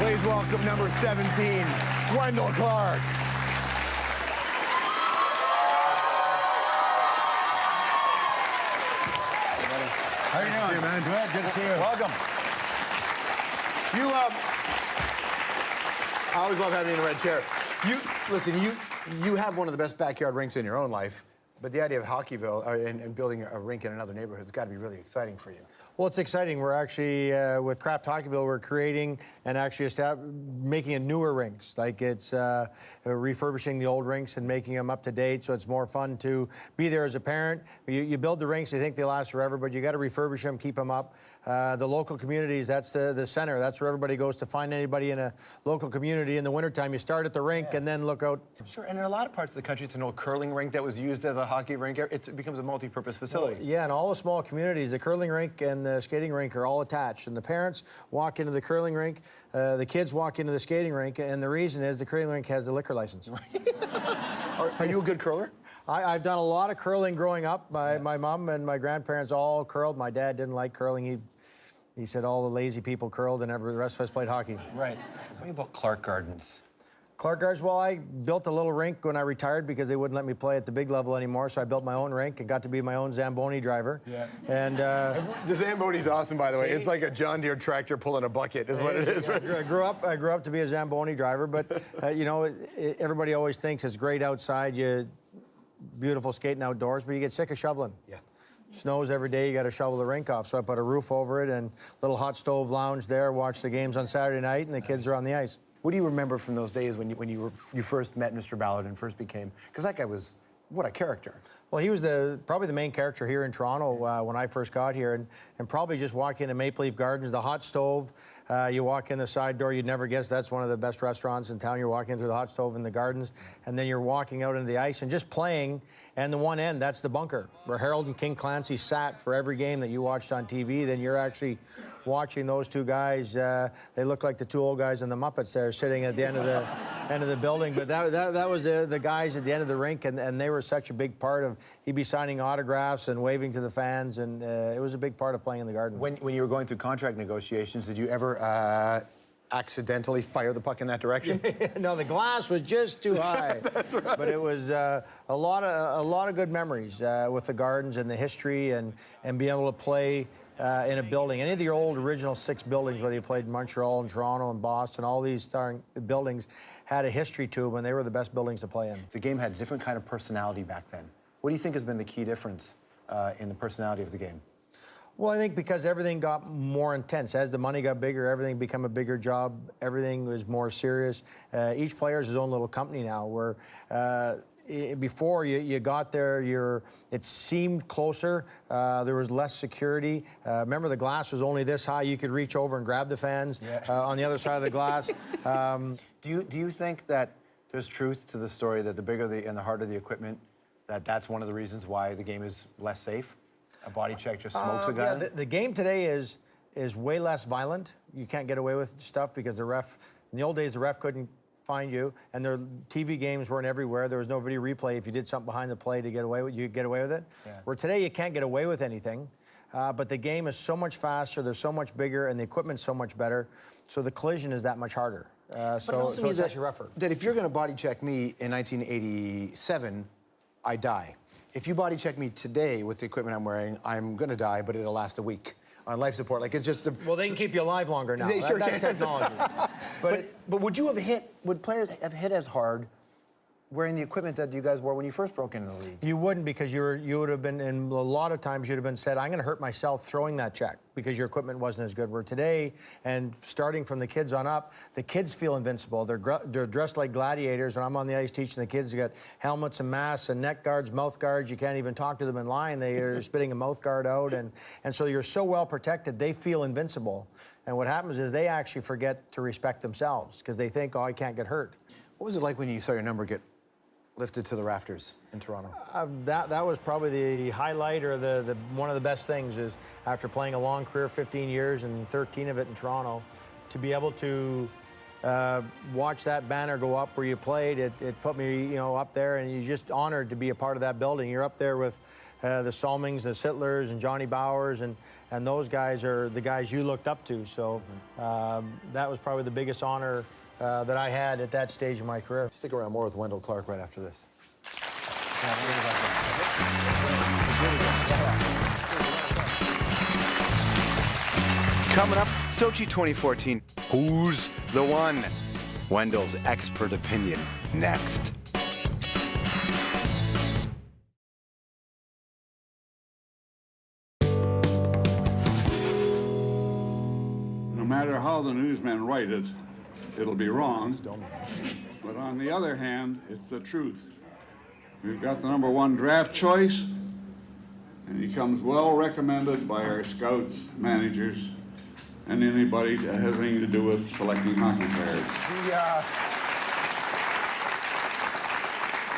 Please welcome number 17, Wendel Clark. How you doing? Hey, man. Good to see you. Welcome. I always love having you in the red chair. You have one of the best backyard rinks in your own life, but the idea of Hockeyville and building a rink in another neighborhood has got to be really exciting for you. Well, it's exciting. We're actually, with Craft Hockeyville, we're creating and actually making it newer rinks. Like it's refurbishing the old rinks and making them up to date, so it's more fun to be there as a parent. You build the rinks, you think they last forever, but you got to refurbish them, keep them up. The local communities, that's the center. That's where everybody goes to find anybody in a local community. In the wintertime, you start at the rink and then look out. Sure, and in a lot of parts of the country, it's an old curling rink that was used as a hockey rink. It becomes a multi-purpose facility. Well, yeah, in all the small communities, the curling rink and the skating rink are all attached. And the parents walk into the curling rink, the kids walk into the skating rink, and the reason is the curling rink has the liquor license. Are you a good curler? I've done a lot of curling growing up. My mom and my grandparents all curled. My dad didn't like curling. He said all the lazy people curled and the rest of us played hockey. Right. Tell me about Clark Gardens. Clark Gardens, well, I built a little rink when I retired because they wouldn't let me play at the big level anymore, so I built my own rink and got to be my own Zamboni driver. Yeah. And the Zamboni's awesome, by the way. It's like a John Deere tractor pulling a bucket is what it is. I grew up to be a Zamboni driver, but you know, everybody always thinks it's great outside, beautiful skating outdoors, but you get sick of shoveling. Yeah. Snows every day, you got to shovel the rink off. So I put a roof over it and little hot stove lounge there, watch the games on Saturday night, and the kids are on the ice. What do you remember from those days when you first met Mr. Ballard and first became? Because that guy was, what a character. Well, he was probably the main character here in Toronto when I first got here, and probably just walking into Maple Leaf Gardens, the hot stove. You walk in the side door, you'd never guess that's one of the best restaurants in town. You're walking through the hot stove in the gardens, and then you're walking out into the ice and just playing. And the one end, that's the bunker, where Harold and King Clancy sat for every game that you watched on TV. Then you're actually watching those two guys. They look like the two old guys in the Muppets there, sitting at the end of the building. But that was the guys at the end of the rink, and they were such a big part of. He'd be signing autographs and waving to the fans, and it was a big part of playing in the Garden. When you were going through contract negotiations, did you ever accidentally fire the puck in that direction? No, the glass was just too high. That's right. But it was a lot of good memories with the Gardens and the history and being able to play in a building. Any of the old original 6 buildings, whether you played in Montreal and Toronto and Boston, all these buildings had a history to them, and they were the best buildings to play in. The game had a different kind of personality back then. What do you think has been the key difference in the personality of the game? Well, I think because everything got more intense. As the money got bigger, everything became a bigger job. Everything was more serious. Each player is his own little company now, where before you got there, it seemed closer. There was less security. Remember, the glass was only this high. You could reach over and grab the fans on the other side of the glass. Do you think that there's truth to the story that the bigger and the harder the equipment, that's one of the reasons why the game is less safe? A body check just smokes a guy? Yeah, the game today is way less violent. You can't get away with stuff because the ref, in the old days, the ref couldn't find you, and their TV games weren't everywhere. There was no video replay. If you did something behind the play to get away with, you could get away with it. Yeah. Where today you can't get away with anything, but the game is so much faster, they're so much bigger, and the equipment's so much better, so the collision is that much harder. So it's actually rougher. That if you're going to body check me in 1987, I die. If you body check me today with the equipment I'm wearing, I'm going to die, but it'll last a week on life support. Like, it's just well, they can keep you alive longer now. That's technology. But would you have would players have hit as hard wearing the equipment that you guys wore when you first broke into the league? You wouldn't, because you would have been, and a lot of times you'd have been said, I'm going to hurt myself throwing that check because your equipment wasn't as good. Where today, and starting from the kids on up, the kids feel invincible. They're dressed like gladiators. When I'm on the ice teaching the kids, you got helmets and masks and neck guards, mouth guards. You can't even talk to them in line. They are spitting a mouth guard out, and so you're so well protected, they feel invincible. And what happens is they actually forget to respect themselves because they think, oh, I can't get hurt. What was it like when you saw your number get lifted to the rafters in Toronto? That was probably the highlight, or the one of the best things, is after playing a long career, 15 years and 13 of it in Toronto, to be able to watch that banner go up where you played. It put me, up there, and you're just honored to be a part of that building. You're up there with the Salmings, the Sittlers, and Johnny Bowers, and those guys are the guys you looked up to. So that was probably the biggest honor that I had at that stage of my career. Stick around, more with Wendel Clark right after this. Coming up, Sochi 2014. Who's the one? Wendel's expert opinion next. No matter how the newsmen write it, it'll be wrong. But on the other hand, it's the truth. We've got the #1 draft choice, and he comes well recommended by our scouts, managers, and anybody that has anything to do with selecting hockey players.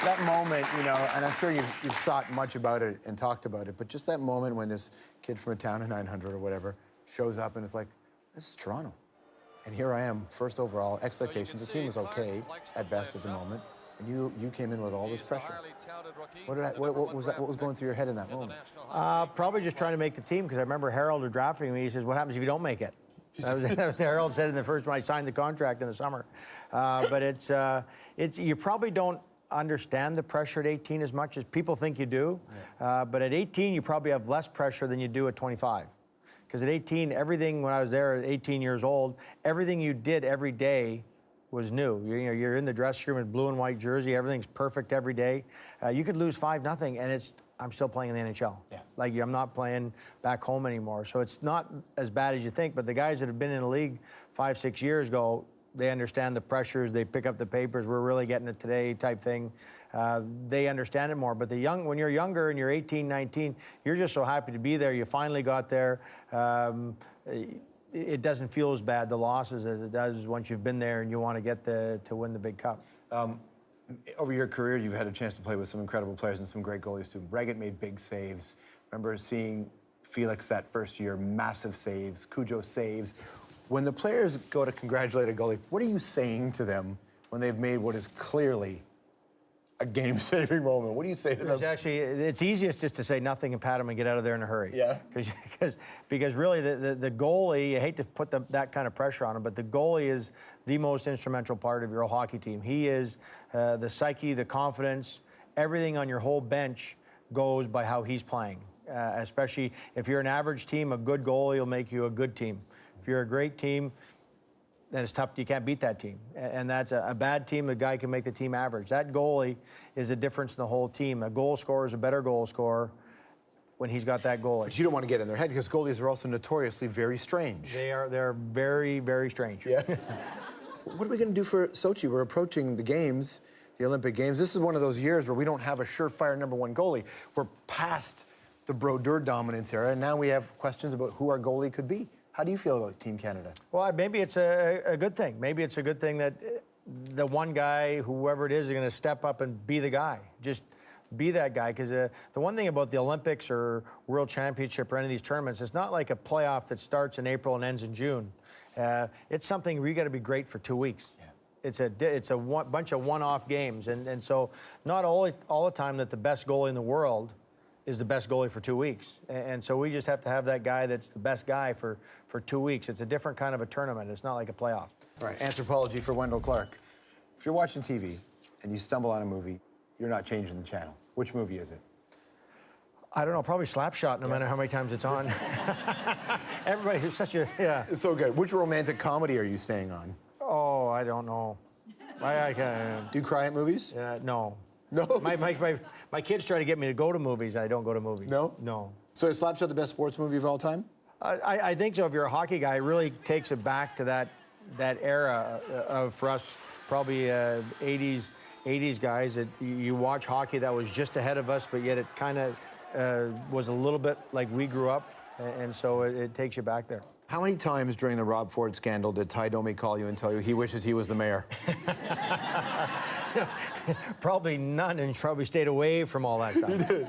That moment, you know, and I'm sure you've thought much about it and talked about it, but just that moment when this kid from a town of 900 or whatever shows up and it's like, this is Toronto. And here I am, first overall, expectations. The team was okay at best at the moment, and you came in with all this pressure. What was going through your head in that moment? Probably just trying to make the team, because I remember Harold drafting me. He says, "What happens if you don't make it?" That was what Harold said in the first when I signed the contract in the summer. But it's you probably don't understand the pressure at 18 as much as people think you do. But at 18, you probably have less pressure than you do at 25. Because at 18, everything, when I was there at 18 years old, everything you did every day was new. You're in the dressing room in blue and white jersey. Everything's perfect every day. You could lose 5-0, and I'm still playing in the NHL. Yeah. Like, I'm not playing back home anymore. So it's not as bad as you think. But the guys that have been in the league 5-6 years go, they understand the pressures. They pick up the papers. We're really getting it today type thing. They understand it more. But when you're younger and you're 18, 19, you're just so happy to be there. You finally got there. It doesn't feel as bad, the losses, as it does once you've been there and you want to get to win the big cup. Over your career, you've had a chance to play with some incredible players and some great goalies too. Breguet made big saves. Remember seeing Felix that first year, massive saves, Cujo saves. When the players go to congratulate a goalie, what are you saying to them when they've made what is clearly a game-saving moment? What do you say to them? It's easiest just to say nothing and pat them and get out of there in a hurry. Yeah. Because really the goalie, you hate to put that kind of pressure on him, but the goalie is the most instrumental part of your whole hockey team. He is the psyche, the confidence, everything on your whole bench goes by how he's playing. Especially if you're an average team, a good goalie will make you a good team. If you're a great team, then it's tough. You can't beat that team. And that's a bad team. The guy can make the team average. That goalie is a difference in the whole team. A goal scorer is a better goal scorer when he's got that goalie. But you don't want to get in their head because goalies are also notoriously very strange. They're very, very strange. Yeah. What are we going to do for Sochi? We're approaching the games, the Olympic Games. This is one of those years where we don't have a surefire #1 goalie. We're past the Brodeur dominance era, and now we have questions about who our goalie could be. How do you feel about Team Canada? Well, maybe it's a good thing. Maybe it's a good thing that the one guy, whoever it is going to step up and be the guy. Just be that guy. Because the one thing about the Olympics or World Championship or any of these tournaments, it's not like a playoff that starts in April and ends in June. It's something where you got to be great for 2 weeks. Yeah. It's a bunch of one-off games. And so not all the time that the best goalie in the world is the best goalie for 2 weeks. And so we just have to have that guy that's the best guy for 2 weeks. It's a different kind of a tournament. It's not like a playoff. All right, anthropology for Wendel Clark. If you're watching TV and you stumble on a movie, you're not changing the channel. Which movie is it? I don't know, probably Slapshot, no matter how many times it's on. Everybody who's such a, yeah. It's so good. Which romantic comedy are you staying on? Oh, I don't know. Do you cry at movies? No. No? My kids try to get me to go to movies, and I don't go to movies. No? No. So is Slapshot the best sports movie of all time? I think so. If you're a hockey guy, it really takes it back to that era of, for us, probably 80s guys, that you watch hockey that was just ahead of us, but yet it kind of was a little bit like we grew up, and so it takes you back there. How many times during the Rob Ford scandal did Ty Domi call you and tell you he wishes he was the mayor? Probably none, and probably stayed away from all that stuff. He did.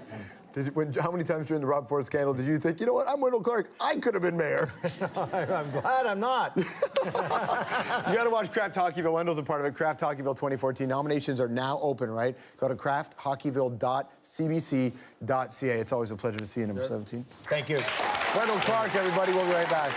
How many times during the Rob Ford scandal did you think, you know what, I'm Wendel Clark, I could have been mayor? I'm glad I'm not. You got to watch Kraft Hockeyville. Wendel's a part of it. Kraft Hockeyville 2014. Nominations are now open, right? Go to krafthockeyville.cbc.ca. It's always a pleasure to see you, number 17. Thank you. Wendel Clark, everybody. We'll be right back.